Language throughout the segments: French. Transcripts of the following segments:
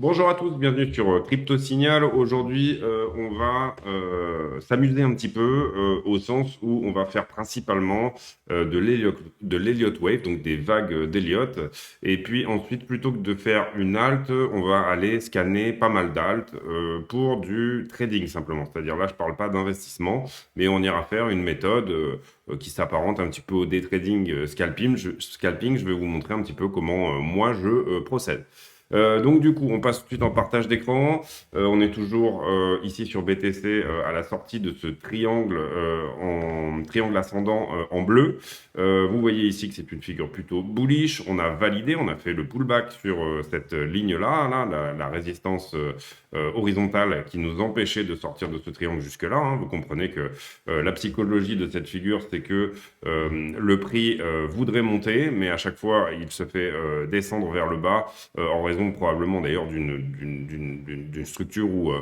Bonjour à tous, bienvenue sur Crypto Signal. Aujourd'hui, on va s'amuser un petit peu au sens où on va faire principalement de l'Elliott Wave, donc des vagues d'Elliott. Et puis ensuite, plutôt que de faire une alt, on va aller scanner pas mal d'alt pour du trading simplement. C'est-à-dire là, je parle pas d'investissement, mais on ira faire une méthode qui s'apparente un petit peu au day trading scalping. Je vais vous montrer un petit peu comment moi je procède. Donc du coup, on passe tout de suite en partage d'écran. On est toujours ici sur BTC à la sortie de ce triangle en triangle ascendant en bleu. Vous voyez ici que c'est une figure plutôt bullish. On a validé, on a fait le pullback sur cette ligne-là, la résistance horizontale qui nous empêchait de sortir de ce triangle jusque-là. Hein. Vous comprenez que la psychologie de cette figure, c'est que le prix voudrait monter, mais à chaque fois, il se fait descendre vers le bas en raison probablement d'ailleurs d'une structure où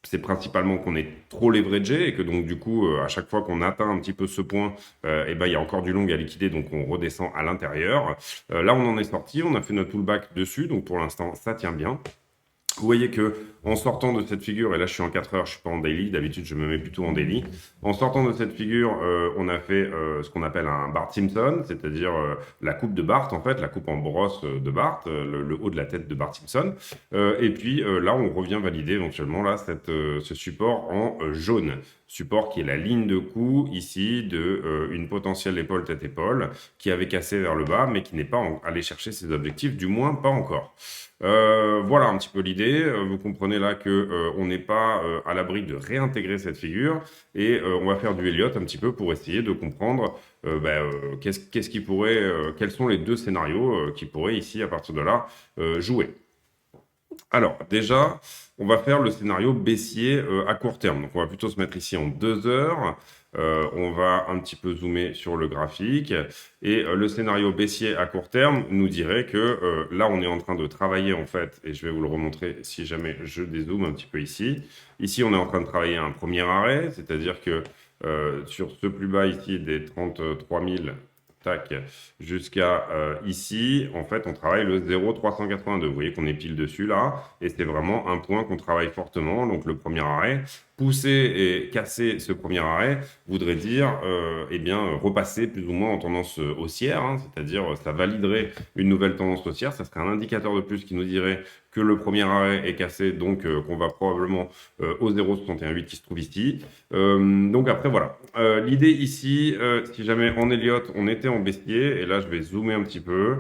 c'est principalement qu'on est trop leveragé et que donc du coup à chaque fois qu'on atteint un petit peu ce point et ben il y a encore du long à liquider, donc on redescend à l'intérieur. Là on en est sorti, on a fait notre pullback dessus, donc pour l'instant ça tient bien. Vous voyez que en sortant de cette figure, et là je suis en 4 heures, je suis pas en daily, d'habitude je me mets plutôt en daily. En sortant de cette figure, on a fait ce qu'on appelle un Bart Simpson, c'est-à-dire la coupe de Bart, en fait, la coupe en brosse de Bart, le haut de la tête de Bart Simpson. Et puis là, on revient valider éventuellement là, ce support en jaune. Support qui est la ligne de coup ici de une potentielle épaule tête-épaule qui avait cassé vers le bas, mais qui n'est pas allé chercher ses objectifs, du moins pas encore. Voilà un petit peu l'idée. Vous comprenez là que on n'est pas à l'abri de réintégrer cette figure et on va faire du Elliott un petit peu pour essayer de comprendre qu'est-ce qui pourrait, quels sont les deux scénarios qui pourraient ici à partir de là jouer. Alors déjà, on va faire le scénario baissier à court terme. Donc on va plutôt se mettre ici en 2 heures. On va un petit peu zoomer sur le graphique et le scénario baissier à court terme nous dirait que là on est en train de travailler en fait, et je vais vous le remontrer si jamais je dézoome un petit peu ici. Ici on est en train de travailler un premier arrêt, c'est-à-dire que sur ce plus bas ici des 33 000 tac, jusqu'à ici, en fait, on travaille le 0,382. Vous voyez qu'on est pile dessus là, et c'est vraiment un point qu'on travaille fortement. Donc le premier arrêt, pousser et casser ce premier arrêt voudrait dire eh bien, repasser plus ou moins en tendance haussière, hein, c'est-à-dire ça validerait une nouvelle tendance haussière, ça serait un indicateur de plus qui nous dirait que le premier arrêt est cassé, donc qu'on va probablement au 0,618 qui se trouve ici. Donc après, voilà. L'idée ici, si jamais en Elliott, on était en baissier, et là je vais zoomer un petit peu,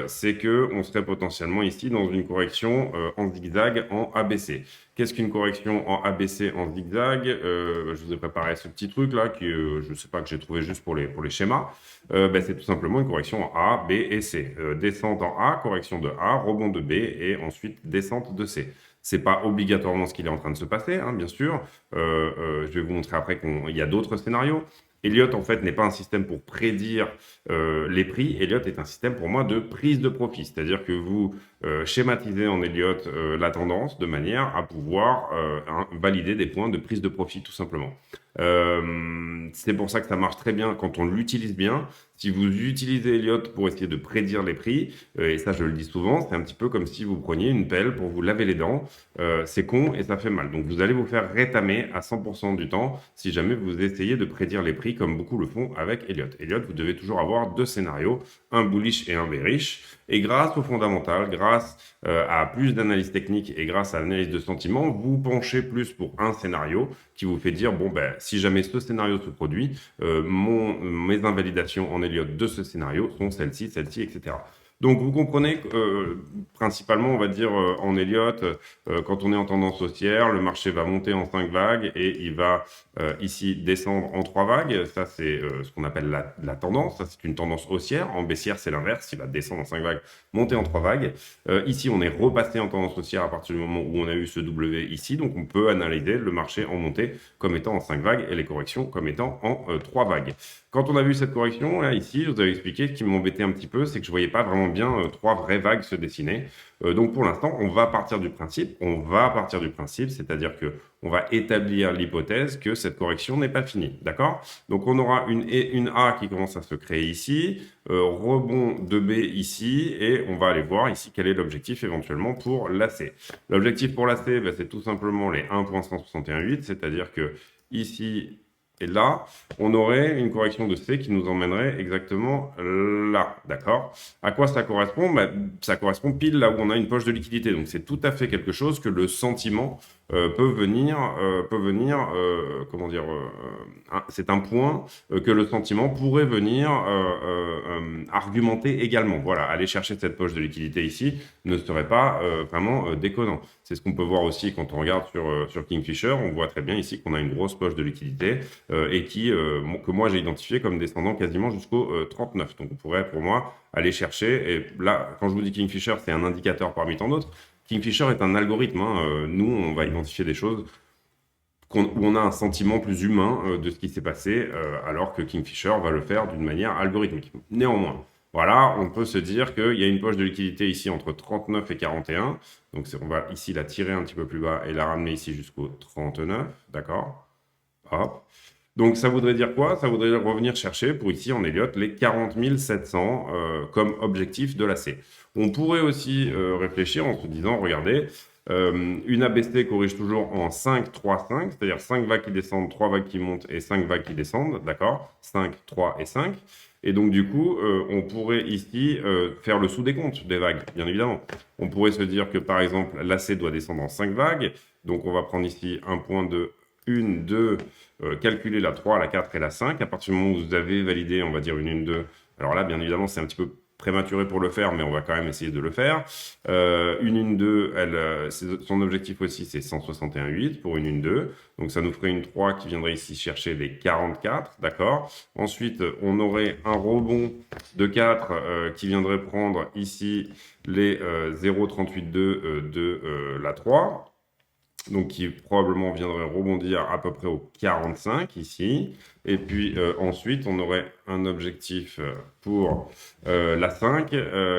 c'est qu'on serait potentiellement ici dans une correction en zigzag en ABC. Qu'est-ce qu'une correction en ABC en zigzag? Je vous ai préparé ce petit truc là, qui, je ne sais pas, que j'ai trouvé juste pour les schémas. C'est tout simplement une correction en A, B et C. Descente en A, correction de A, rebond de B et ensuite descente de C. C'est pas obligatoirement ce qu'il est en train de se passer, hein, bien sûr. Je vais vous montrer après qu'il y a d'autres scénarios. Elliott, en fait, n'est pas un système pour prédire les prix. Elliott est un système pour moi de prise de profit. C'est-à-dire que vous schématisez en Elliott la tendance de manière à pouvoir valider des points de prise de profit, tout simplement. C'est pour ça que ça marche très bien quand on l'utilise bien. Si vous utilisez Elliott pour essayer de prédire les prix, et ça je le dis souvent, c'est un petit peu comme si vous preniez une pelle pour vous laver les dents. C'est con et ça fait mal. Donc vous allez vous faire rétamer à 100% du temps si jamais vous essayez de prédire les prix comme beaucoup le font avec Elliott. Elliott, vous devez toujours avoir deux scénarios, un bullish et un bearish. Et grâce au fondamental, grâce à plus d'analyse technique et grâce à l'analyse de sentiment, vous penchez plus pour un scénario qui vous fait dire, bon, ben, si jamais ce scénario se produit, mes invalidations en Elliott de ce scénario sont celles-ci, celles-ci, etc. Donc, vous comprenez que, principalement, on va dire, en Elliott, quand on est en tendance haussière, le marché va monter en 5 vagues et il va ici descendre en 3 vagues. Ça, c'est ce qu'on appelle la tendance. Ça, c'est une tendance haussière. En baissière, c'est l'inverse. Il va descendre en 5 vagues, monter en 3 vagues. Ici, on est repassé en tendance haussière à partir du moment où on a eu ce W ici. Donc, on peut analyser le marché en montée comme étant en 5 vagues et les corrections comme étant en 3 vagues. Quand on a vu cette correction, là, ici, je vous avais expliqué ce qui m'embêtait un petit peu, c'est que je voyais pas vraiment bien 3 vraies vagues se dessiner. Donc pour l'instant, on va partir du principe, c'est-à-dire que on va établir l'hypothèse que cette correction n'est pas finie, d'accord? Donc on aura une A qui commence à se créer ici, rebond de B ici, et on va aller voir ici quel est l'objectif éventuellement pour l'AC. L'objectif pour l'AC, ben, c'est tout simplement les 1.1618, c'est-à-dire que ici et là, on aurait une correction de C qui nous emmènerait exactement là, d'accord? À quoi ça correspond? Ben, ça correspond pile là où on a une poche de liquidité, donc c'est tout à fait quelque chose que le sentiment peut venir, comment dire, c'est un point que le sentiment pourrait venir argumenter également. Voilà, aller chercher cette poche de liquidité ici ne serait pas vraiment déconnant. C'est ce qu'on peut voir aussi quand on regarde sur Kingfisher. On voit très bien ici qu'on a une grosse poche de liquidité et que moi j'ai identifié comme descendant quasiment jusqu'au 39. Donc on pourrait pour moi aller chercher. Et là, quand je vous dis Kingfisher, c'est un indicateur parmi tant d'autres. Kingfisher est un algorithme. Nous, on va identifier des choses où on a un sentiment plus humain de ce qui s'est passé, alors que Kingfisher va le faire d'une manière algorithmique. Néanmoins, voilà, on peut se dire qu'il y a une poche de liquidité ici entre 39 et 41. Donc on va ici la tirer un petit peu plus bas et la ramener ici jusqu'au 39, d'accord? Hop. Donc ça voudrait dire quoi? Ça voudrait revenir chercher pour ici en Elliott les 40 700 comme objectif de la C. On pourrait aussi réfléchir en se disant, regardez, une ABC corrige toujours en 5, 3, 5, c'est-à-dire 5 vagues qui descendent, 3 vagues qui montent et 5 vagues qui descendent, d'accord? 5, 3 et 5. Et donc du coup, on pourrait ici faire le sous-décompte des vagues, bien évidemment. On pourrait se dire que par exemple, l'AC doit descendre en 5 vagues, donc on va prendre ici un point de 1, 2, calculer la 3, la 4 et la 5. À partir du moment où vous avez validé, on va dire une 1, 2. Alors là, bien évidemment, c'est un petit peu prématuré pour le faire, mais on va quand même essayer de le faire. Une 1, 2, son objectif aussi, c'est 161,8 pour une 1, 2. Donc ça nous ferait une 3 qui viendrait ici chercher les 44, d'accord? Ensuite, on aurait un rebond de 4 qui viendrait prendre ici les 0,38,2 de la 3. Donc qui probablement viendrait rebondir à peu près au 45 ici. Et puis ensuite, on aurait un objectif pour la 5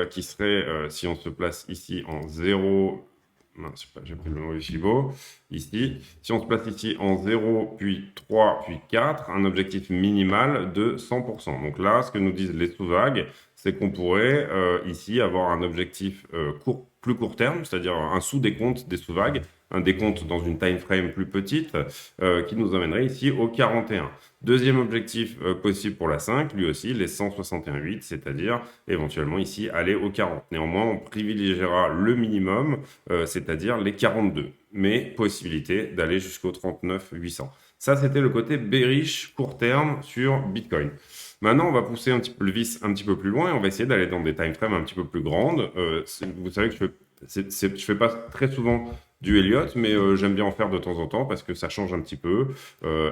qui serait, si on se place ici en 0, mince, j'ai pris le mauvais Fibo, ici. Si on se place ici en 0, puis 3, puis 4, un objectif minimal de 100%. Donc là, ce que nous disent les sous-vagues, c'est qu'on pourrait ici avoir un objectif plus court terme, c'est-à-dire un sous-décompte des sous-vagues, un décompte dans une time frame plus petite, qui nous amènerait ici au 41. Deuxième objectif possible pour la 5, lui aussi, les 161,8, c'est-à-dire éventuellement ici aller au 40. Néanmoins, on privilégiera le minimum, c'est-à-dire les 42, mais possibilité d'aller jusqu'au 39,800. Ça, c'était le côté bearish court terme sur Bitcoin. Maintenant, on va pousser un petit peu le vis un petit peu plus loin et on va essayer d'aller dans des time frames un petit peu plus grandes. Vous savez que je fais pas très souvent du Elliott, mais j'aime bien en faire de temps en temps parce que ça change un petit peu.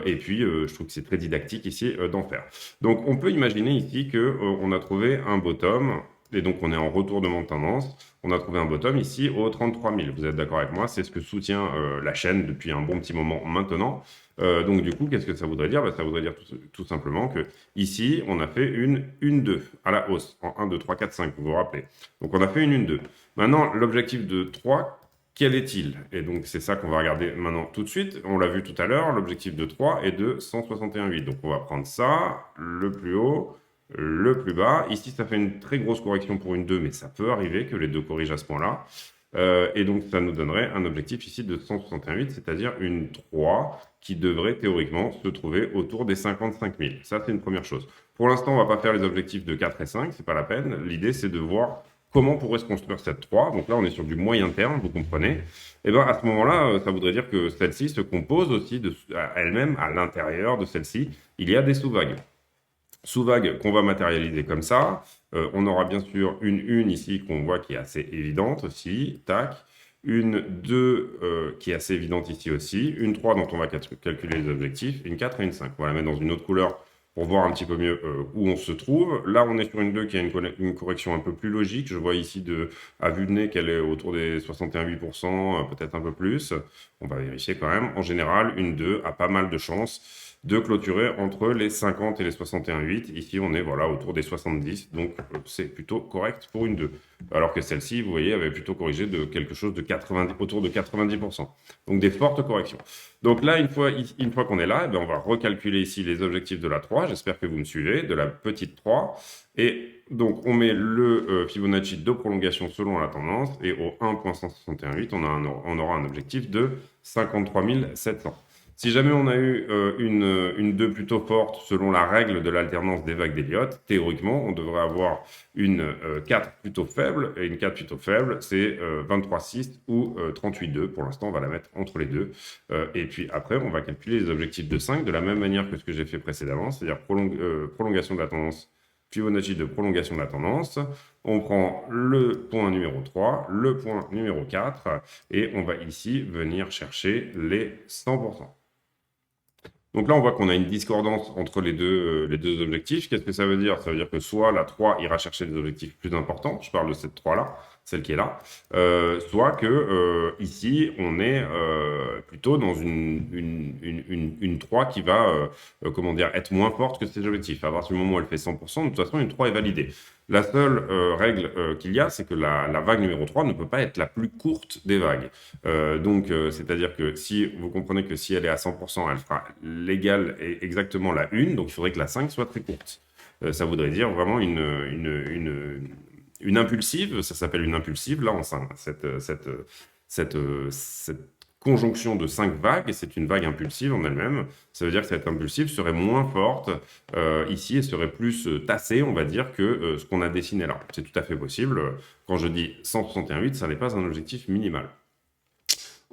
Et puis, je trouve que c'est très didactique ici d'en faire. Donc, on peut imaginer ici qu'on a trouvé un bottom. Et donc, on est en retournement de tendance. On a trouvé un bottom ici au 33 000. Vous êtes d'accord avec moi? C'est ce que soutient la chaîne depuis un bon petit moment maintenant. Donc, du coup, qu'est-ce que ça voudrait dire? Ça voudrait dire tout simplement que ici, on a fait une 1-2 à la hausse en 1, 2, 3, 4, 5, vous vous rappelez. Donc, on a fait une 1-2. Maintenant, l'objectif de 3, quel est-il? Et donc, c'est ça qu'on va regarder maintenant tout de suite. On l'a vu tout à l'heure, l'objectif de 3 est de 161,8. Donc, on va prendre ça, le plus haut, le plus bas. Ici, ça fait une très grosse correction pour une 2, mais ça peut arriver que les deux corrigent à ce point-là. Et donc, ça nous donnerait un objectif ici de 161,8, c'est-à-dire une 3 qui devrait théoriquement se trouver autour des 55 000. Ça, c'est une première chose. Pour l'instant, on ne va pas faire les objectifs de 4 et 5, c'est pas la peine. L'idée, c'est de voir comment pourrait se construire cette 3. Donc là, on est sur du moyen terme, vous comprenez. Et bien, à ce moment-là, ça voudrait dire que celle-ci se compose aussi elle-même, à l'intérieur de celle-ci, il y a des sous-vagues. Sous-vagues qu'on va matérialiser comme ça. On aura bien sûr une 1 ici qu'on voit qui est assez évidente aussi. Tac. Une 2 qui est assez évidente ici aussi. Une 3 dont on va calculer les objectifs. Une 4 et une 5. On va la mettre dans une autre couleur pour voir un petit peu mieux où on se trouve. Là, on est sur une 2 qui a une correction un peu plus logique. Je vois ici à vue de nez qu'elle est autour des 61,8%, peut-être un peu plus. On va vérifier quand même. En général, une 2 a pas mal de chances de clôturer entre les 50 et les 61,8. Ici, on est voilà, autour des 70, donc c'est plutôt correct pour une 2. Alors que celle-ci, vous voyez, avait plutôt corrigé de quelque chose de 90, autour de 90%. Donc des fortes corrections. Donc là, une fois qu'on est là, eh bien, on va recalculer ici les objectifs de la 3. J'espère que vous me suivez, de la petite 3. Et donc, on met le Fibonacci de prolongation selon la tendance. Et au 1.161,8, on aura un objectif de 53 700. Si jamais on a eu une 2 plutôt forte selon la règle de l'alternance des vagues d'Elliott, théoriquement, on devrait avoir une 4 plutôt faible. Et une 4 plutôt faible, c'est 23,6 ou 38,2. Pour l'instant, on va la mettre entre les deux. Et puis après, on va calculer les objectifs de 5 de la même manière que ce que j'ai fait précédemment, c'est-à-dire prolongation de la tendance, Fibonacci de prolongation de la tendance. On prend le point numéro 3, le point numéro 4, et on va ici venir chercher les 100%. Donc là, on voit qu'on a une discordance entre les deux objectifs. Qu'est-ce que ça veut dire? Ça veut dire que soit la 3 ira chercher des objectifs plus importants, je parle de cette 3-là, celle qui est là, soit que ici, on est plutôt dans une 3 qui va comment dire, être moins forte que ses objectifs. À partir du moment où elle fait 100%, de toute façon, une 3 est validée. La seule règle qu'il y a, c'est que la vague numéro 3 ne peut pas être la plus courte des vagues. C'est-à-dire que si vous comprenez que si elle est à 100%, elle fera l'égale exactement la 1, donc il faudrait que la 5 soit très courte. Ça voudrait dire vraiment une impulsive, ça s'appelle une impulsive, là, cette conjonction de 5 vagues, et c'est une vague impulsive en elle-même. Ça veut dire que cette impulsive serait moins forte ici et serait plus tassée, on va dire, que ce qu'on a dessiné là. C'est tout à fait possible. Quand je dis 161,8, ça n'est pas un objectif minimal.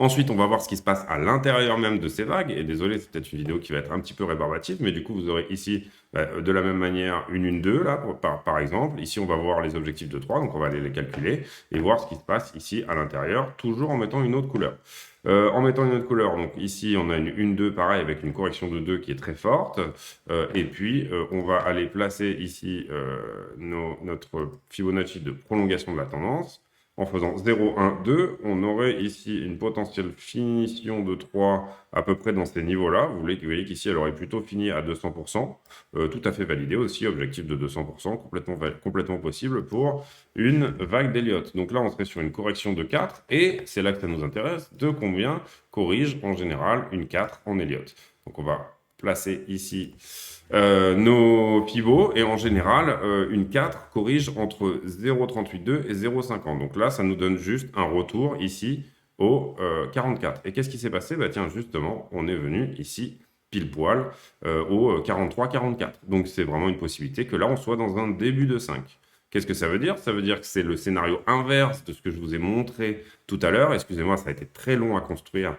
Ensuite, on va voir ce qui se passe à l'intérieur même de ces vagues. Et désolé, c'est peut-être une vidéo qui va être un petit peu rébarbative, mais du coup, vous aurez ici, de la même manière, une 2, là, par exemple. Ici, on va voir les objectifs de 3, donc on va aller les calculer et voir ce qui se passe ici à l'intérieur, toujours en mettant une autre couleur. En mettant une autre couleur, donc ici, on a une 2, pareil, avec une correction de 2 qui est très forte. Et puis, on va aller placer ici notre Fibonacci de prolongation de la tendance. En faisant 0, 1, 2, on aurait ici une potentielle finition de 3 à peu près dans ces niveaux-là. Vous voyez qu'ici, elle aurait plutôt fini à 200%. Tout à fait validé aussi, objectif de 200%, complètement possible pour une vague d'Elliott. Donc là, on serait sur une correction de 4, et c'est là que ça nous intéresse, de combien corrige en général une 4 en Elliott. Donc on va placer ici nos pivots, et en général, une 4 corrige entre 0,38,2 et 0,50. Donc là, ça nous donne juste un retour ici au 44. Et qu'est-ce qui s'est passé? Bah tiens, justement, on est venu ici pile poil au 43-44. Donc c'est vraiment une possibilité que là, on soit dans un début de 5. Qu'est-ce que ça veut dire? Ça veut dire que c'est le scénario inverse de ce que je vous ai montré tout à l'heure. Excusez-moi, ça a été très long à construire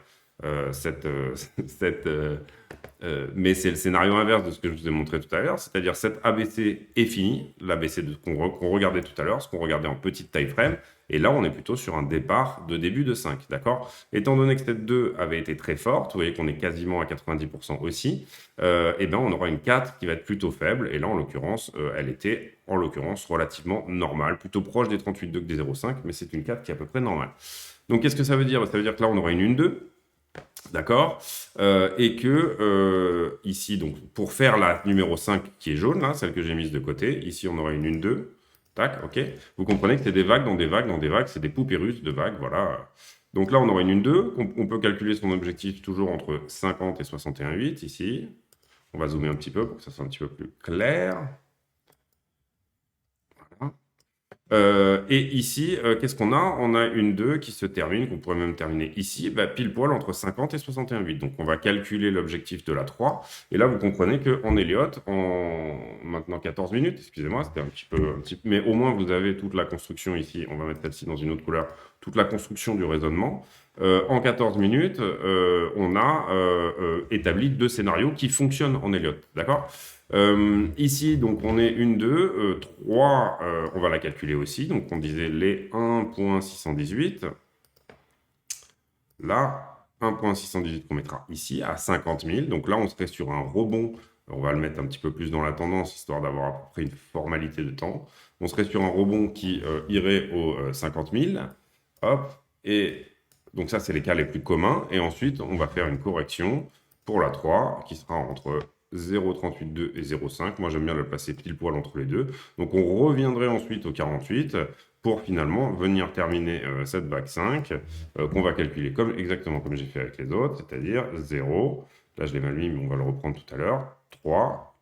mais c'est le scénario inverse de ce que je vous ai montré tout à l'heure, c'est-à-dire cette ABC est finie, l'ABC qu'on regardait tout à l'heure, ce qu'on regardait en petite time frame, et là on est plutôt sur un départ de début de 5, d'accord? Étant donné que cette 2 avait été très forte, vous voyez qu'on est quasiment à 90% aussi, et bien on aura une 4 qui va être plutôt faible, et là en l'occurrence, elle était en l'occurrence relativement normale, plutôt proche des 38,2 que des 0,5, mais c'est une 4 qui est à peu près normale. Donc qu'est-ce que ça veut dire? Ça veut dire que là on aura une 1-2, d'accord, et que ici, donc, pour faire la numéro 5 qui est jaune, là, celle que j'ai mise de côté, ici on aura une 1-2, tac, ok. Vous comprenez que c'est des vagues dans des vagues dans des vagues, c'est des poupées russes de vagues, voilà. Donc là, on aura une 1-2, on peut calculer son objectif toujours entre 50 et 61,8 ici. On va zoomer un petit peu pour que ça soit un petit peu plus clair. Voilà. Et ici, qu'est-ce qu'on a? On a une 2 qui se termine, qu'on pourrait même terminer ici, bah, pile poil entre 50 et 61,8. Donc on va calculer l'objectif de la 3. Et là, vous comprenez qu'en Elliott, en maintenant 14 minutes, excusez-moi, c'était un petit peu, mais au moins vous avez toute la construction ici. On va mettre celle-ci dans une autre couleur, toute la construction du raisonnement. En 14 minutes, on a établi 2 scénarios qui fonctionnent en Elliott, d'accord? Ici, donc, on est une 2, 3, on va la calculer aussi. Donc, on disait les 1.618. Là, 1.618 qu'on mettra ici à 50 000. Donc là, on serait sur un rebond. On va le mettre un petit peu plus dans la tendance, histoire d'avoir à peu près une formalité de temps. On serait sur un rebond qui irait aux 50 000. Hop, et donc ça, c'est les cas les plus communs. Et ensuite, on va faire une correction pour la 3, qui sera entre 0,382 et 0,5. Moi, j'aime bien le placer pile poil entre les deux. Donc, on reviendrait ensuite au 48 pour finalement venir terminer cette vague 5 qu'on va calculer exactement comme j'ai fait avec les autres, c'est-à-dire 0. Là, je l'ai mal mis, mais on va le reprendre tout à l'heure. 3,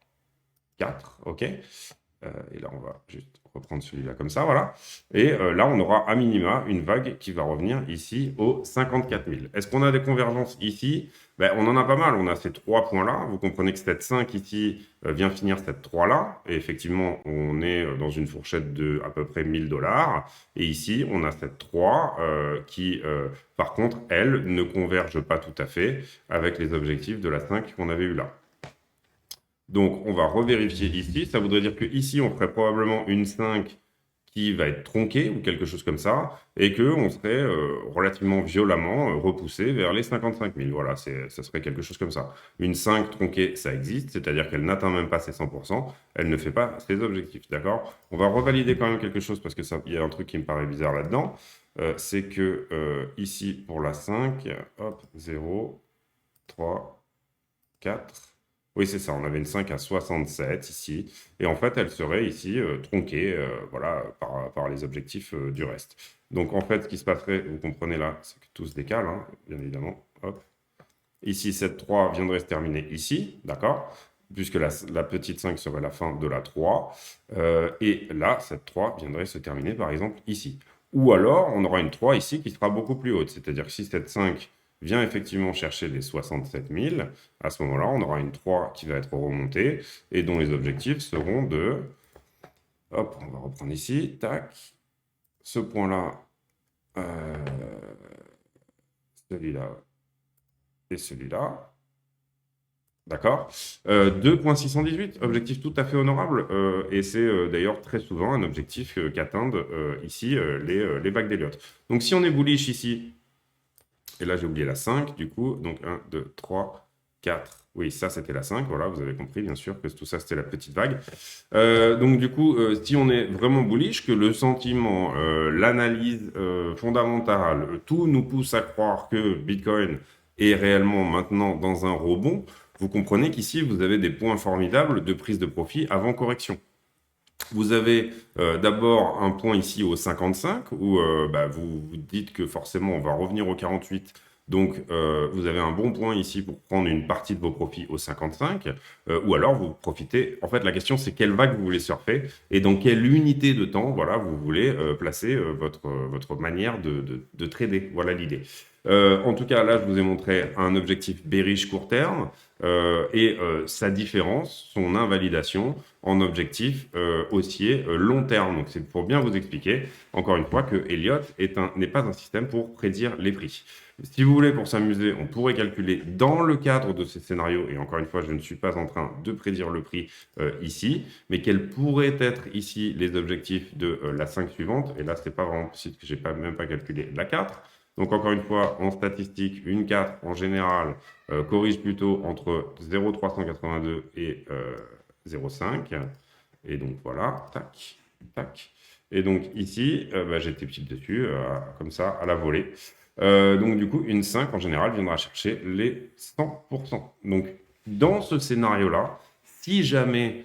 4, OK. Et là, on va juste reprendre celui-là comme ça, voilà. Et là, on aura à minima une vague qui va revenir ici aux 54 000. Est-ce qu'on a des convergences ici? Ben, on en a pas mal. On a ces 3 points-là. Vous comprenez que cette 5 ici vient finir cette 3-là. Et effectivement, on est dans une fourchette de à peu près 1000 $. Et ici, on a cette 3 qui, par contre, elle, ne converge pas tout à fait avec les objectifs de la 5 qu'on avait eu là. Donc, on va revérifier ici. Ça voudrait dire qu'ici, on ferait probablement une 5 qui va être tronquée ou quelque chose comme ça, et qu'on serait relativement violemment repoussé vers les 55 000. Voilà, ça serait quelque chose comme ça. Une 5 tronquée, ça existe, c'est-à-dire qu'elle n'atteint même pas ses 100%, elle ne fait pas ses objectifs, d'accord? On va revalider quand même quelque chose, parce qu'il y a un truc qui me paraît bizarre là-dedans. C'est que ici, pour la 5, hop, 0, 3, 4... Oui, c'est ça, on avait une 5 à 67 ici, et en fait, elle serait ici tronquée voilà, par les objectifs du reste. Donc, en fait, ce qui se passerait, vous comprenez là, c'est que tout se décale, hein, bien évidemment. Hop. Ici, cette 3 viendrait se terminer ici, d'accord? Puisque la petite 5 serait la fin de la 3. Et là, cette 3 viendrait se terminer, par exemple, ici. Ou alors, on aura une 3 ici qui sera beaucoup plus haute, c'est-à-dire que si cette 5 vient effectivement chercher les 67 000, à ce moment-là, on aura une 3 qui va être remontée et dont les objectifs seront de... Hop, on va reprendre ici, tac. Ce point-là, celui-là et celui-là. D'accord? 2,618, objectif tout à fait honorable, et c'est d'ailleurs très souvent un objectif qu'atteignent ici les vagues d'Elliott. Donc si on est bullish ici, et là, j'ai oublié la 5, du coup. Donc, 1, 2, 3, 4. Oui, ça, c'était la 5. Voilà, vous avez compris, bien sûr, que tout ça, c'était la petite vague. Donc, du coup, si on est vraiment bullish, que le sentiment, l'analyse fondamentale, tout nous pousse à croire que Bitcoin est réellement maintenant dans un rebond, vous comprenez qu'ici, vous avez des points formidables de prise de profit avant correction. Vous avez d'abord un point ici au 55 où vous vous dites que forcément on va revenir au 48. Donc vous avez un bon point ici pour prendre une partie de vos profits au 55. Ou alors vous profitez. En fait, la question c'est quelle vague vous voulez surfer et dans quelle unité de temps voilà, vous voulez placer votre manière de trader. Voilà l'idée. En tout cas, là, je vous ai montré un objectif bearish court terme et sa différence, son invalidation en objectif haussier long terme. Donc, c'est pour bien vous expliquer, encore une fois, que Elliott n'est pas un système pour prédire les prix. Si vous voulez, pour s'amuser, on pourrait calculer dans le cadre de ces scénarios, et encore une fois, je ne suis pas en train de prédire le prix ici, mais quels pourraient être ici les objectifs de la 5 suivante. Et là, ce n'est pas vraiment possible, parce que je n'ai même pas calculé la 4. Donc, encore une fois, en statistique, une 4 en général corrige plutôt entre 0,382 et 0,5. Et donc, voilà, tac, tac. Et donc, ici, j'ai été petit dessus, comme ça, à la volée. Donc, du coup, une 5, en général, viendra chercher les 100%. Donc, dans ce scénario-là, si jamais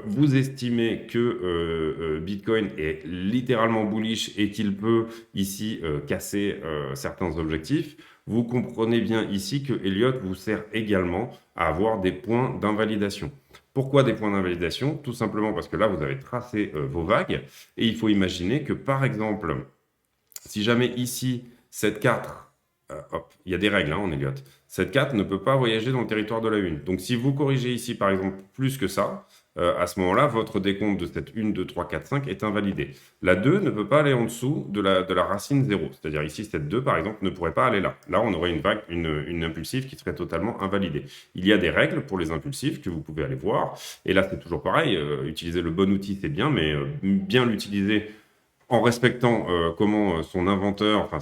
vous estimez que Bitcoin est littéralement bullish et qu'il peut ici casser certains objectifs, vous comprenez bien ici que Elliott vous sert également à avoir des points d'invalidation. Pourquoi des points d'invalidation? Tout simplement parce que là, vous avez tracé vos vagues et il faut imaginer que, par exemple, si jamais ici, cette 4, hop, il y a des règles en Elliott, cette 4 ne peut pas voyager dans le territoire de la 1. Donc, si vous corrigez ici, par exemple, plus que ça, à ce moment-là, votre décompte de cette 1, 2, 3, 4, 5 est invalidé. La 2 ne peut pas aller en dessous de la racine 0. C'est-à-dire ici, cette 2, par exemple, ne pourrait pas aller là. Là, on aurait une vague, une impulsive qui serait totalement invalidée. Il y a des règles pour les impulsifs que vous pouvez aller voir. Et là, c'est toujours pareil. Utiliser le bon outil, c'est bien, mais bien l'utiliser en respectant comment son inventeur, enfin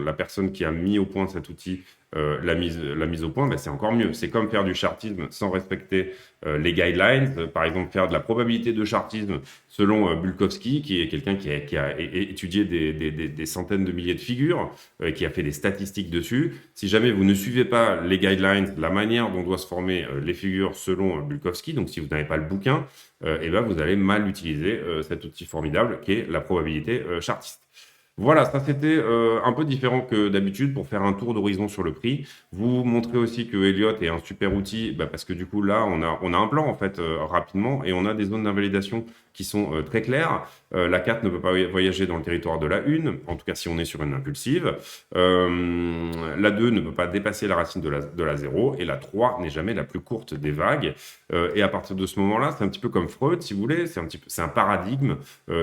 la personne qui a mis au point cet outil la mise au point, ben, c'est encore mieux. C'est comme faire du chartisme sans respecter les guidelines. Par exemple, faire de la probabilité de chartisme selon Bulkowski, qui est quelqu'un qui a étudié des centaines de milliers de figures, qui a fait des statistiques dessus. Si jamais vous ne suivez pas les guidelines, la manière dont doivent se former les figures selon Bulkowski, donc si vous n'avez pas le bouquin, eh ben vous allez mal utiliser cet outil formidable qui est la probabilité chartiste. Voilà, ça c'était un peu différent que d'habitude pour faire un tour d'horizon sur le prix. Vous montrez aussi que Elliott est un super outil bah, parce que du coup là on a un plan en fait rapidement et on a des zones d'invalidation qui sont très claires. La 4 ne peut pas voyager dans le territoire de la 1, en tout cas si on est sur une impulsive. La 2 ne peut pas dépasser la racine de la 0 et la 3 n'est jamais la plus courte des vagues. Et à partir de ce moment-là, c'est un petit peu comme Freud si vous voulez, c'est un paradigme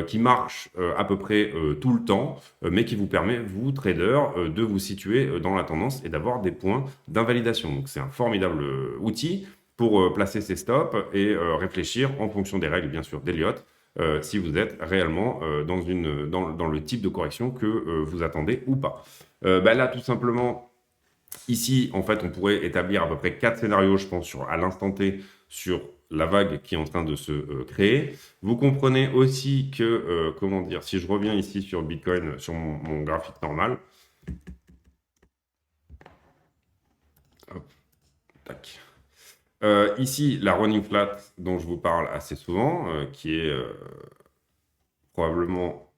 qui marche à peu près tout le temps mais qui vous permet, vous, trader, de vous situer dans la tendance et d'avoir des points d'invalidation. Donc, c'est un formidable outil pour placer ses stops et réfléchir en fonction des règles, bien sûr, d'Elliott, si vous êtes réellement dans le type de correction que vous attendez ou pas. Là, tout simplement, ici, en fait, on pourrait établir à peu près 4 scénarios, je pense, à l'instant T, sur la vague qui est en train de se créer. Vous comprenez aussi que, comment dire, si je reviens ici sur Bitcoin, sur mon graphique normal, hop, tac. Ici, la running flat dont je vous parle assez souvent, qui est probablement,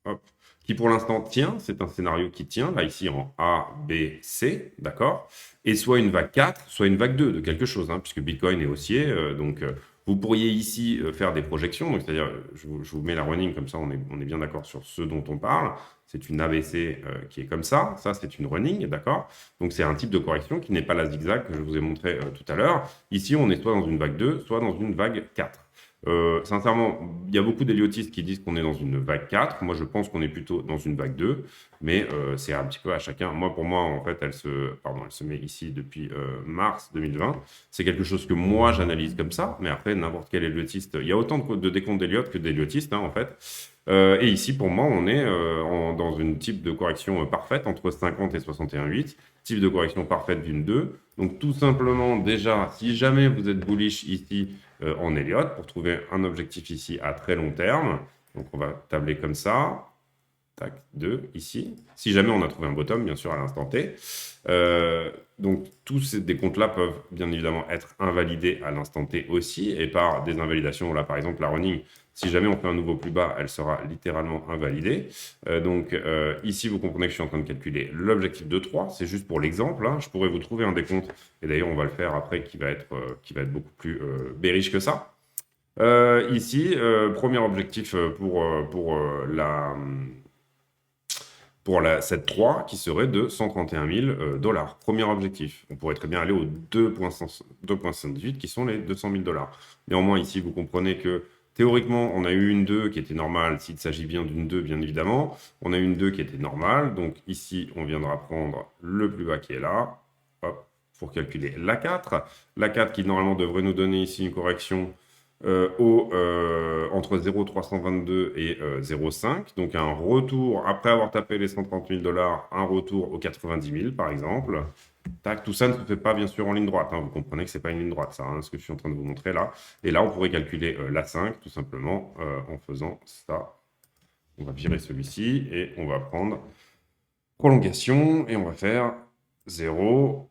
hop, qui pour l'instant tient, c'est un scénario qui tient, là ici en A, B, C, d'accord, et soit une vague 4, soit une vague 2 de quelque chose, hein, puisque Bitcoin est haussier, donc vous pourriez ici faire des projections, donc c'est-à-dire, je vous mets la running, comme ça on est bien d'accord sur ce dont on parle, c'est une ABC qui est comme ça c'est une running, d'accord, donc c'est un type de correction qui n'est pas la zigzag que je vous ai montré tout à l'heure, ici on est soit dans une vague 2, soit dans une vague 4. Sincèrement, il y a beaucoup d'héliotistes qui disent qu'on est dans une vague 4. Moi, je pense qu'on est plutôt dans une vague 2. Mais c'est un petit peu à chacun. Moi, pour moi, en fait, elle se met ici depuis mars 2020. C'est quelque chose que moi, j'analyse comme ça. Mais après, n'importe quel héliotiste, il y a autant de décomptes d'Elliott que d'héliotistes, hein, en fait. Et ici, pour moi, on est dans une type de correction parfaite entre 50 et 61,8. Type de correction parfaite d'une 2. Donc, tout simplement, déjà, si jamais vous êtes bullish ici, en Elliott pour trouver un objectif ici à très long terme. Donc, on va tabler comme ça. Tac, 2 ici. Si jamais on a trouvé un bottom, bien sûr, à l'instant T. Donc, tous ces décomptes-là peuvent bien évidemment être invalidés à l'instant T aussi et par des invalidations. Là, par exemple, la running, si jamais on fait un nouveau plus bas, elle sera littéralement invalidée. Donc, ici, vous comprenez que je suis en train de calculer l'objectif de 3. C'est juste pour l'exemple. Hein. Je pourrais vous trouver un décompte, et d'ailleurs, on va le faire après, qui va être beaucoup plus bearish que ça. Ici, premier objectif cette 3 qui serait de 131 000 dollars. Premier objectif. On pourrait très bien aller aux 2,78 qui sont les 200 000 dollars. Néanmoins, ici, vous comprenez que théoriquement, on a eu une 2 qui était normale, s'il s'agit bien d'une 2, bien évidemment. On a une 2 qui était normale. Donc ici, on viendra prendre le plus bas qui est là. Hop, pour calculer la 4. La 4 qui, normalement, devrait nous donner ici une correction entre 0,322 et 0,5. Donc un retour, après avoir tapé les 130 000 dollars, un retour aux 90 000 par exemple. Tac, tout ça ne se fait pas bien sûr en ligne droite. Hein. Vous comprenez que ce n'est pas une ligne droite, ça, hein, ce que je suis en train de vous montrer là. Et là, on pourrait calculer la 5 tout simplement en faisant ça. On va virer celui-ci et on va prendre prolongation et on va faire 0,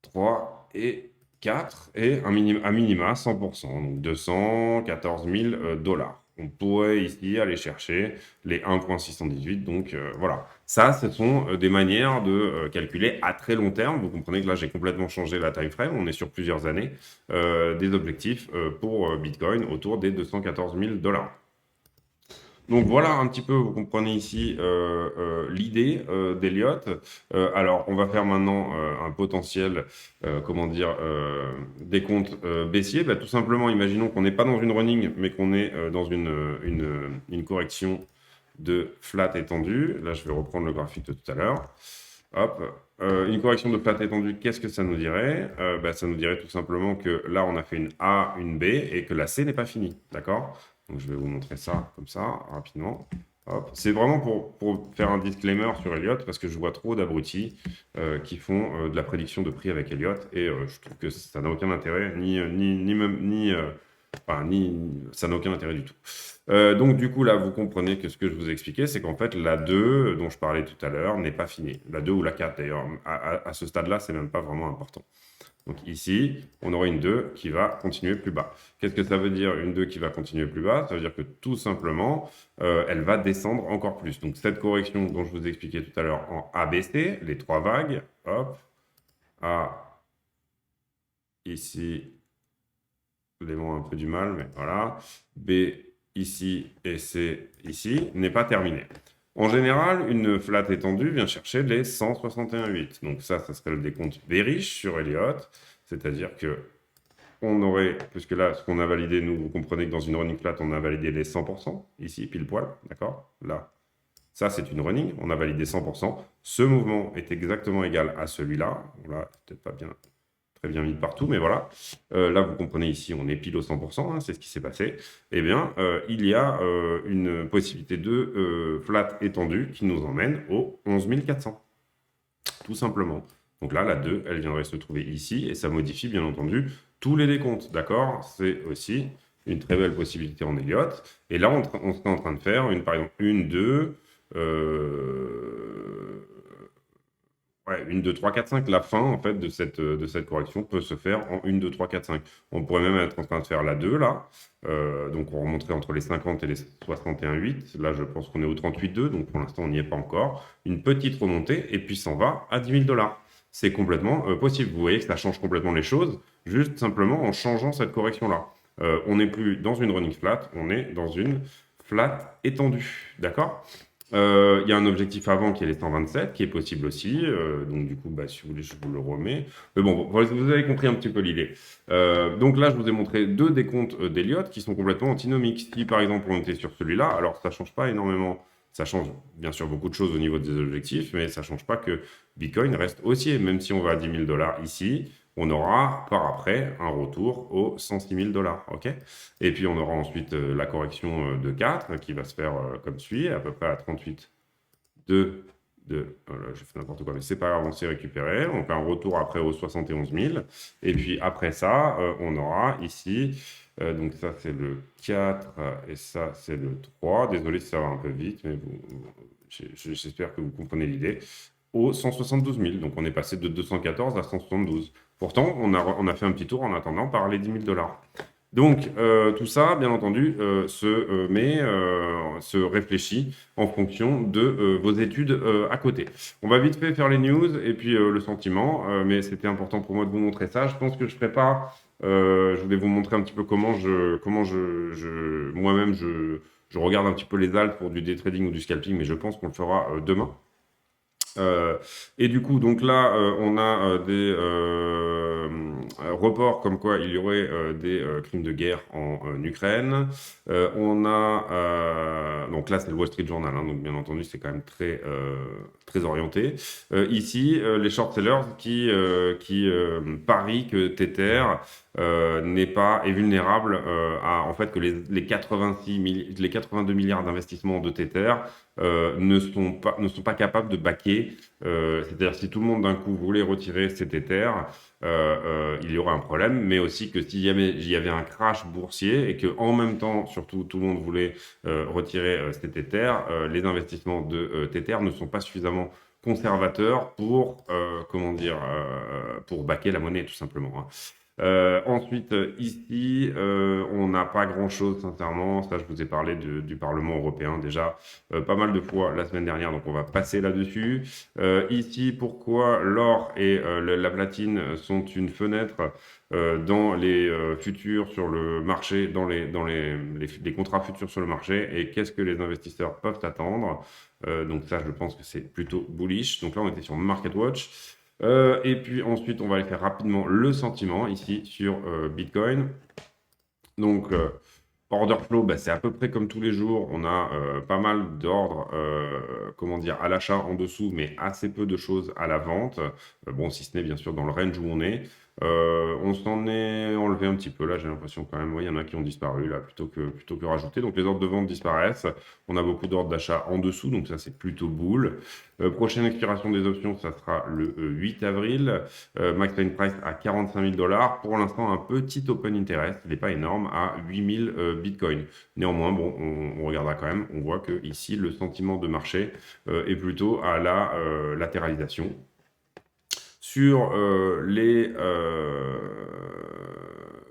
3 et 4 et un minima 100%, donc 214 000 dollars. On pourrait ici aller chercher les 1,618. Donc voilà, ça, ce sont des manières de calculer à très long terme. Vous comprenez que là, j'ai complètement changé la time frame. On est sur plusieurs années des objectifs pour Bitcoin autour des 214 000 dollars. Donc voilà un petit peu, vous comprenez ici l'idée d'Elliott. Alors on va faire maintenant un potentiel, comment dire, décompte baissier. Tout simplement, imaginons qu'on n'est pas dans une running, mais qu'on est dans une correction de flat étendue. Là, je vais reprendre le graphique de tout à l'heure. Hop, une correction de flat étendue, qu'est-ce que ça nous dirait? Ça nous dirait tout simplement que là, on a fait une A, une B et que la C n'est pas finie, d'accord? Donc, je vais vous montrer ça comme ça, rapidement. Hop. C'est vraiment pour faire un disclaimer sur Elliott, parce que je vois trop d'abrutis qui font de la prédiction de prix avec Elliott, et je trouve que ça n'a aucun intérêt, ça n'a aucun intérêt du tout. Donc du coup là, vous comprenez que ce que je vous ai expliqué, c'est qu'en fait la 2 dont je parlais tout à l'heure n'est pas finie. La 2 ou la 4 d'ailleurs, à ce stade-là, c'est même pas vraiment important. Donc ici, on aura une 2 qui va continuer plus bas. Qu'est-ce que ça veut dire, une 2 qui va continuer plus bas? Ça veut dire que tout simplement, elle va descendre encore plus. Donc cette correction dont je vous ai expliqué tout à l'heure en ABC, les 3 vagues, hop, A, ici, les mots ont un peu du mal, mais voilà, B, ici, et C, ici, n'est pas terminée. En général, une flat étendue vient chercher les 161,8. Donc ça serait le décompte bearish sur Elliott. C'est-à-dire que on aurait, puisque là, ce qu'on a validé, nous, vous comprenez que dans une running flat, on a validé les 100%, ici, pile poil, d'accord? Là, ça, c'est une running, on a validé 100%. Ce mouvement est exactement égal à celui-là. Bon, là, peut-être pas bien, très bien mis partout, mais voilà. Là, vous comprenez ici, on est pile au 100%, hein, c'est ce qui s'est passé. Eh bien, il y a une possibilité de flat étendue qui nous emmène au 11 400, tout simplement. Donc là, la 2, elle viendrait se trouver ici, et ça modifie, bien entendu, tous les décomptes, d'accord? C'est aussi une très belle possibilité en Elliott. Et là, on serait en train de faire, par exemple, une, 2... Ouais, 1, 2, 3, 4, 5. La fin, en fait, de cette correction peut se faire en 1, 2, 3, 4, 5. On pourrait même être en train de faire la 2, là. Donc, on remonterait entre les 50 et les 61,8. Là, je pense qu'on est au 38,2. Donc, pour l'instant, on n'y est pas encore. Une petite remontée, et puis s'en va à 10 000 $. C'est complètement possible. Vous voyez que ça change complètement les choses, juste simplement en changeant cette correction-là. On n'est plus dans une running flat, on est dans une flat étendue. D'accord? Il y a un objectif avant qui est les 127, qui est possible aussi. Donc, du coup, bah, si vous voulez, je vous le remets. Mais bon, vous avez compris un petit peu l'idée. Donc là, je vous ai montré deux décomptes d'Elliott qui sont complètement antinomiques. Si, par exemple, on était sur celui-là, alors ça ne change pas énormément. Ça change bien sûr beaucoup de choses au niveau des objectifs, mais ça ne change pas que Bitcoin reste haussier. Même si on va à 10 000 $ ici, on aura par après un retour aux 106 000 $. OK? Et puis on aura ensuite la correction de 4 qui va se faire comme suit, à peu près à 38, 2, là, j'ai fait n'importe quoi, mais c'est pas grave, on s'est récupéré. Donc un retour après aux 71 000. Et puis après ça, on aura ici, donc ça c'est le 4 et ça c'est le 3. Désolé si ça va un peu vite, mais j'espère que vous comprenez l'idée. Aux 172 000. Donc on est passé de 214 à 172. Pourtant, on a fait un petit tour en attendant par les 10 000 $. Donc, tout ça, bien entendu, se réfléchit en fonction de vos études à côté. On va vite fait faire les news et puis le sentiment, mais c'était important pour moi de vous montrer ça. Je pense que je ferai pas. Je voulais vous montrer un petit peu comment moi-même, je regarde un petit peu les alts pour du day trading ou du scalping, mais je pense qu'on le fera demain. Et du coup, donc là, on a des reports comme quoi il y aurait des crimes de guerre en Ukraine. On a, donc là, c'est le Wall Street Journal, hein, donc bien entendu, c'est quand même très orienté. Ici, les short sellers qui parient que Tether est vulnérable en fait que les 82 milliards d'investissements de Tether ne sont pas capables de baquer. C'est-à-dire si tout le monde d'un coup voulait retirer cet Ether, il y aurait un problème, mais aussi que s'il y avait un crash boursier et que en même temps, surtout, tout le monde voulait retirer cet Ether, les investissements de Tether ne sont pas suffisamment conservateurs pour pour baquer la monnaie tout simplement, hein. Ensuite, ici, on n'a pas grand-chose, sincèrement. Ça, je vous ai parlé du Parlement européen déjà pas mal de fois la semaine dernière, donc on va passer là-dessus. Ici, pourquoi l'or et la platine sont une fenêtre dans les futurs sur le marché, dans les contrats futurs sur le marché, et qu'est-ce que les investisseurs peuvent attendre. Donc ça, je pense que c'est plutôt bullish. Donc là, on était sur MarketWatch. Et puis ensuite, on va aller faire rapidement le sentiment ici sur Bitcoin. Donc, order flow, bah, c'est à peu près comme tous les jours. On a pas mal d'ordres à l'achat en dessous, mais assez peu de choses à la vente. Bon, si ce n'est bien sûr dans le range où on est. On s'en est enlevé un petit peu là, j'ai l'impression quand même. Oui, il y en a qui ont disparu là plutôt que rajouter. Donc les ordres de vente disparaissent. On a beaucoup d'ordres d'achat en dessous, donc ça c'est plutôt boule. Prochaine expiration des options, ça sera le 8 avril. Max Line Price à 45 000 $. Pour l'instant, un petit open interest, il n'est pas énorme, à 8 000 bitcoins. Néanmoins, bon, on regardera quand même. On voit que ici, le sentiment de marché est plutôt à la latéralisation. Sur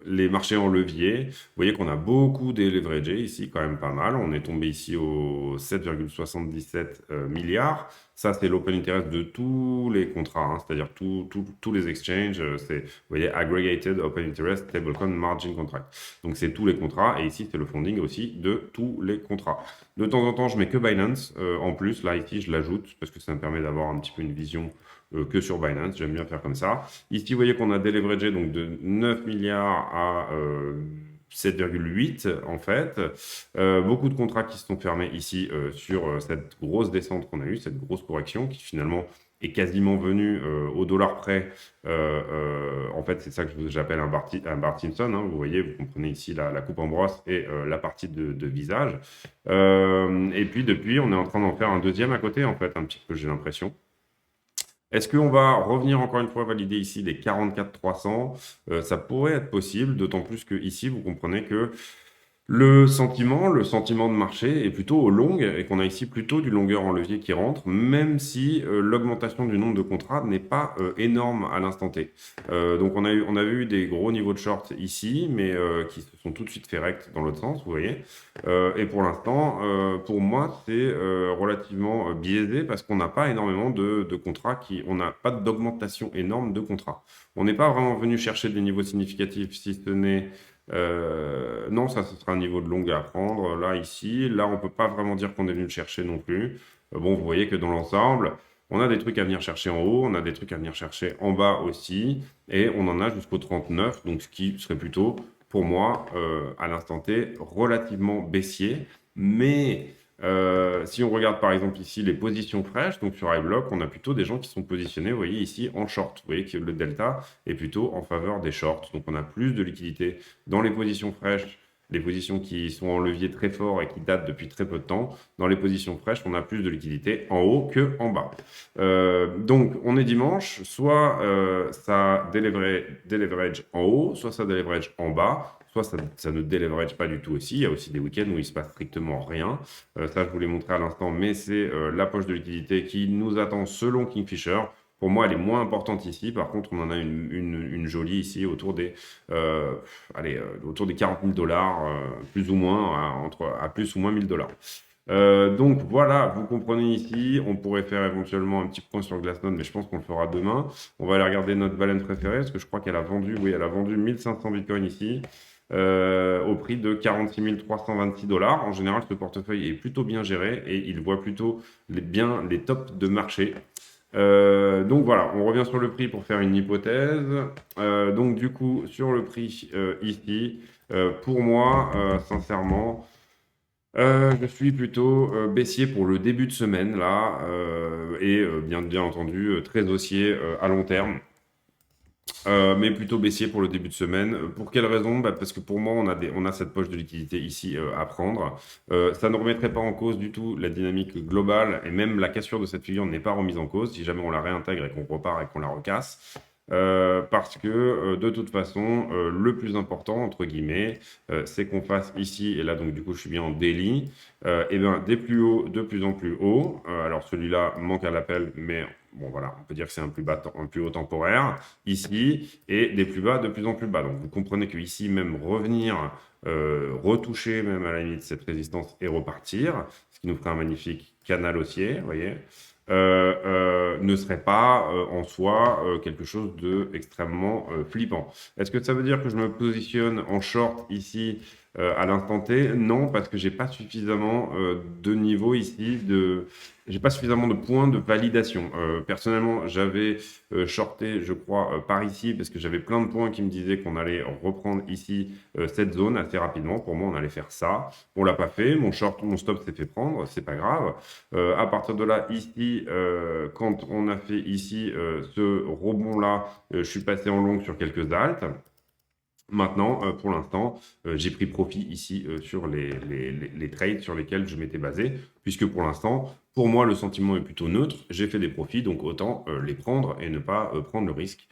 les marchés en levier, vous voyez qu'on a beaucoup déleveragé ici, quand même pas mal. On est tombé ici aux 7,77 milliards. Ça, c'est l'open interest de tous les contrats, hein, c'est-à-dire tous les exchanges. Vous voyez, Aggregated Open Interest Stablecoin Margin Contract. Donc, c'est tous les contrats. Et ici, c'est le funding aussi de tous les contrats. De temps en temps, je mets que Binance en plus. Là, ici, je l'ajoute parce que ça me permet d'avoir un petit peu une vision que sur Binance. J'aime bien faire comme ça. Ici, vous voyez qu'on a déleveragé donc de 9 milliards à 7,8 en fait. Beaucoup de contrats qui se sont fermés ici sur cette grosse descente qu'on a eue, cette grosse correction qui finalement est quasiment venue au dollar près. En fait, c'est ça que j'appelle un Bart Simpson. Hein. Vous voyez, vous comprenez ici la coupe en brosse et la partie de visage. Et puis depuis, on est en train d'en faire un deuxième à côté, en fait, un petit peu, j'ai l'impression. Est-ce qu'on va revenir encore une fois valider ici les 44 300? Ça pourrait être possible, d'autant plus que ici, vous comprenez que le sentiment de marché est plutôt au long et qu'on a ici plutôt du longueur en levier qui rentre, même si l'augmentation du nombre de contrats n'est pas énorme à l'instant T. Donc on a eu des gros niveaux de short ici, mais qui se sont tout de suite fait rect dans l'autre sens, vous voyez. Et pour l'instant, pour moi, c'est relativement biaisé parce qu'on n'a pas énormément de contrats on n'a pas d'augmentation énorme de contrats. On n'est pas vraiment venu chercher des niveaux significatifs, si ce n'est non, ça, ce sera un niveau de longue à prendre. Là, ici, là, on peut pas vraiment dire qu'on est venu le chercher non plus. Bon, vous voyez que dans l'ensemble, on a des trucs à venir chercher en haut, on a des trucs à venir chercher en bas aussi, et on en a jusqu'au 39, donc ce qui serait plutôt, pour moi, à l'instant T, relativement baissier. Mais si on regarde par exemple ici les positions fraîches, donc sur iBlock, on a plutôt des gens qui sont positionnés, vous voyez ici, en short. Vous voyez que le delta est plutôt en faveur des shorts. Donc on a plus de liquidité dans les positions fraîches, les positions qui sont en levier très fort et qui datent depuis très peu de temps. Dans les positions fraîches, on a plus de liquidité en haut que en bas. Donc on est dimanche, soit ça déleverage en haut, soit ça déleverage en bas. Soit ça ne déleverage pas du tout aussi. Il y a aussi des week-ends où il ne se passe strictement rien. Ça, je vous l'ai montré à l'instant, mais c'est la poche de liquidité qui nous attend selon Kingfisher. Pour moi, elle est moins importante ici. Par contre, on en a une jolie ici autour des, autour des 40 000 $, plus ou moins, à plus ou moins 1 000 $. Donc voilà, vous comprenez ici, on pourrait faire éventuellement un petit point sur Glassnode, mais je pense qu'on le fera demain. On va aller regarder notre baleine préférée, parce que je crois qu'elle a vendu, oui, elle a vendu 1500 bitcoins ici. Au prix de 46 326 $. En général, ce portefeuille est plutôt bien géré et il voit plutôt bien les tops de marché. Donc voilà, on revient sur le prix pour faire une hypothèse. Donc du coup, sur le prix ici, pour moi, sincèrement, je suis plutôt baissier pour le début de semaine là, et bien entendu très haussier à long terme. Mais plutôt baissier pour le début de semaine. Pour quelle raison? Parce que pour moi, on a cette poche de liquidité ici à prendre. Ça ne remettrait pas en cause du tout la dynamique globale et même la cassure de cette figure n'est pas remise en cause si jamais on la réintègre et qu'on repart et qu'on la recasse. Parce que de toute façon, le plus important, entre guillemets, c'est qu'on fasse ici, et là donc du coup je suis bien en daily, et bien des plus hauts de plus en plus haut. Alors celui-là manque à l'appel, mais bon voilà, on peut dire que c'est un plus haut temporaire ici, et des plus bas de plus en plus bas. Donc vous comprenez que ici même revenir, retoucher même à la limite cette résistance et repartir, ce qui nous ferait un magnifique canal haussier, vous voyez. Ne serait pas en soi quelque chose de extrêmement flippant. Est-ce que ça veut dire que je me positionne en short ici À l'instant T, non, parce que j'ai pas suffisamment de niveau ici, j'ai pas suffisamment de points de validation. Personnellement, j'avais shorté, je crois, par ici, parce que j'avais plein de points qui me disaient qu'on allait reprendre ici cette zone assez rapidement. Pour moi, on allait faire ça. On l'a pas fait. Mon stop s'est fait prendre. C'est pas grave. À partir de là, ici, quand on a fait ici ce rebond-là, je suis passé en long sur quelques haltes. Maintenant, pour l'instant, j'ai pris profit ici sur les trades sur lesquels je m'étais basé, puisque pour l'instant, pour moi, le sentiment est plutôt neutre. J'ai fait des profits, donc autant les prendre et ne pas prendre le risque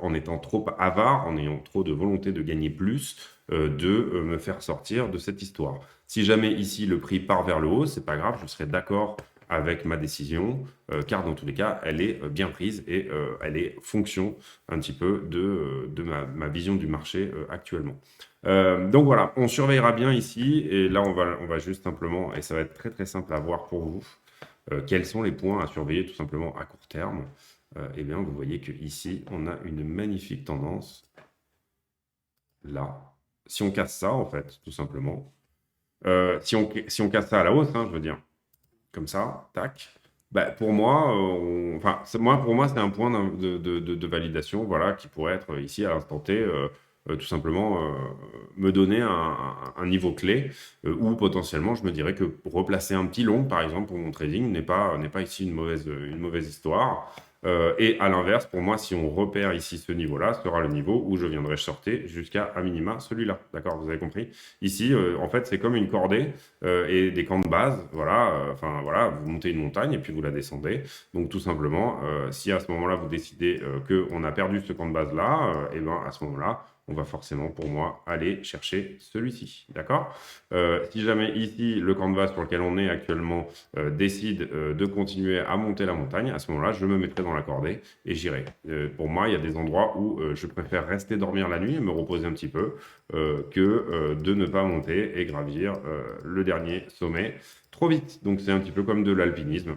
en étant trop avare, en ayant trop de volonté de gagner plus, de me faire sortir de cette histoire. Si jamais ici le prix part vers le haut, c'est pas grave, je serai d'accord avec ma décision, car dans tous les cas, elle est bien prise et elle est fonction un petit peu de ma vision du marché actuellement. Donc voilà, on surveillera bien ici, et là on va juste simplement, et ça va être très très simple à voir pour vous, quels sont les points à surveiller tout simplement à court terme. Eh bien, vous voyez qu'ici, on a une magnifique tendance, là. Si on casse ça, en fait, tout simplement, si on casse ça à la hausse, hein, je veux dire, comme ça, tac. Bah, pour moi, pour moi, c'est un point de validation, voilà, qui pourrait être ici à l'instant T, tout simplement me donner un niveau clé, où potentiellement, je me dirais que replacer un petit long, par exemple, pour mon trading, n'est pas ici une mauvaise histoire. Et à l'inverse, pour moi, si on repère ici ce niveau-là, ce sera le niveau où je viendrai sortir jusqu'à à minima celui-là. D'accord, vous avez compris? Ici, en fait, c'est comme une cordée et des camps de base. Voilà, enfin voilà, vous montez une montagne et puis vous la descendez. Donc tout simplement, si à ce moment-là vous décidez qu'on a perdu ce camp de base-là, et ben à ce moment-là, on va forcément, pour moi, aller chercher celui-ci. D'accord? Si jamais ici, le camp de base sur lequel on est actuellement décide de continuer à monter la montagne, à ce moment-là, je me mettrai dans la cordée et j'irai. Pour moi, il y a des endroits où je préfère rester dormir la nuit et me reposer un petit peu que de ne pas monter et gravir le dernier sommet trop vite. Donc c'est un petit peu comme de l'alpinisme.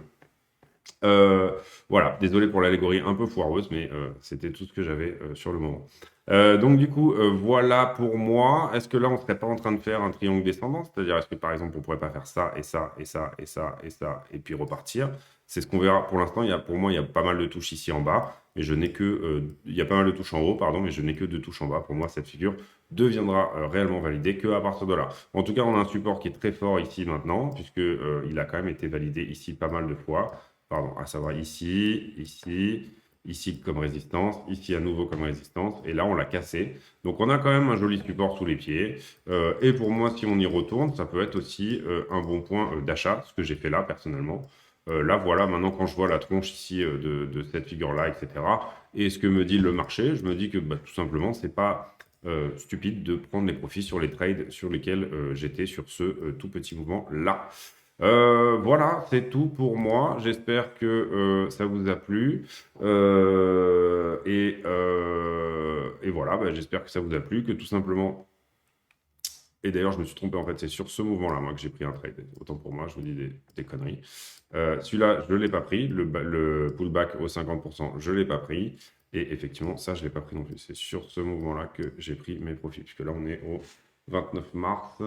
Voilà, désolé pour l'allégorie un peu foireuse, mais c'était tout ce que j'avais sur le moment. Donc du coup, voilà pour moi. Est-ce que là, on ne serait pas en train de faire un triangle descendant? C'est-à-dire, est-ce que par exemple, on ne pourrait pas faire ça, et ça, et ça, et ça, et ça, et puis repartir? C'est ce qu'on verra pour l'instant. Pour moi, il y a pas mal de touches ici en bas, mais je n'ai que... il y a pas mal de touches en haut, pardon, mais je n'ai que 2 touches en bas. Pour moi, cette figure deviendra réellement validée qu'à partir de là. En tout cas, on a un support qui est très fort ici maintenant, puisque il a quand même été validé ici pas mal de fois. Pardon, à savoir ici, ici, ici comme résistance, ici à nouveau comme résistance, et là on l'a cassé. Donc on a quand même un joli support sous les pieds. Et pour moi, si on y retourne, ça peut être aussi un bon point d'achat, ce que j'ai fait là personnellement. Là, voilà, maintenant quand je vois la tronche ici de cette figure-là, etc., et ce que me dit le marché, je me dis que tout simplement, c'est pas stupide de prendre les profits sur les trades sur lesquels j'étais sur ce tout petit mouvement-là. Voilà, c'est tout pour moi. J'espère que ça vous a plu. Et voilà, j'espère que ça vous a plu, que tout simplement... Et d'ailleurs, je me suis trompé, en fait, c'est sur ce mouvement-là, moi, que j'ai pris un trade. Autant pour moi, je vous dis des conneries. Celui-là, je ne l'ai pas pris. Le pullback au 50%, je ne l'ai pas pris. Et effectivement, ça, je ne l'ai pas pris non plus. C'est sur ce mouvement-là que j'ai pris mes profits, puisque là, on est au 29 mars.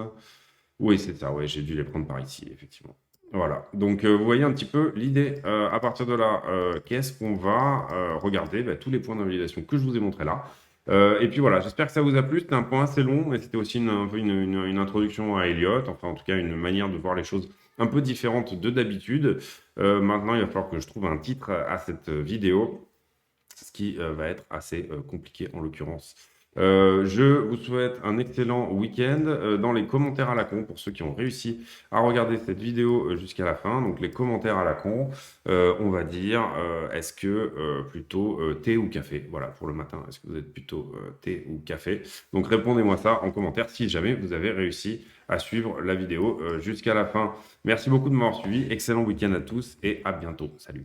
Oui, c'est ça, ouais, j'ai dû les prendre par ici, effectivement. Voilà, donc vous voyez un petit peu l'idée. À partir de là, qu'est-ce qu'on va regarder? Tous les points d'invalidation que je vous ai montrés là. Et puis voilà, j'espère que ça vous a plu. C'était un point assez long, mais c'était aussi un peu une introduction à Elliott, enfin en tout cas une manière de voir les choses un peu différente de d'habitude. Maintenant, il va falloir que je trouve un titre à cette vidéo, ce qui va être assez compliqué en l'occurrence. Je vous souhaite un excellent week-end. Dans les commentaires à la con, pour ceux qui ont réussi à regarder cette vidéo jusqu'à la fin, donc les commentaires à la con, on va dire, est-ce que plutôt thé ou café? Voilà, pour le matin, est-ce que vous êtes plutôt thé ou café? Donc répondez-moi ça en commentaire si jamais vous avez réussi à suivre la vidéo jusqu'à la fin. Merci beaucoup de m'avoir suivi. Excellent week-end à tous et à bientôt. Salut.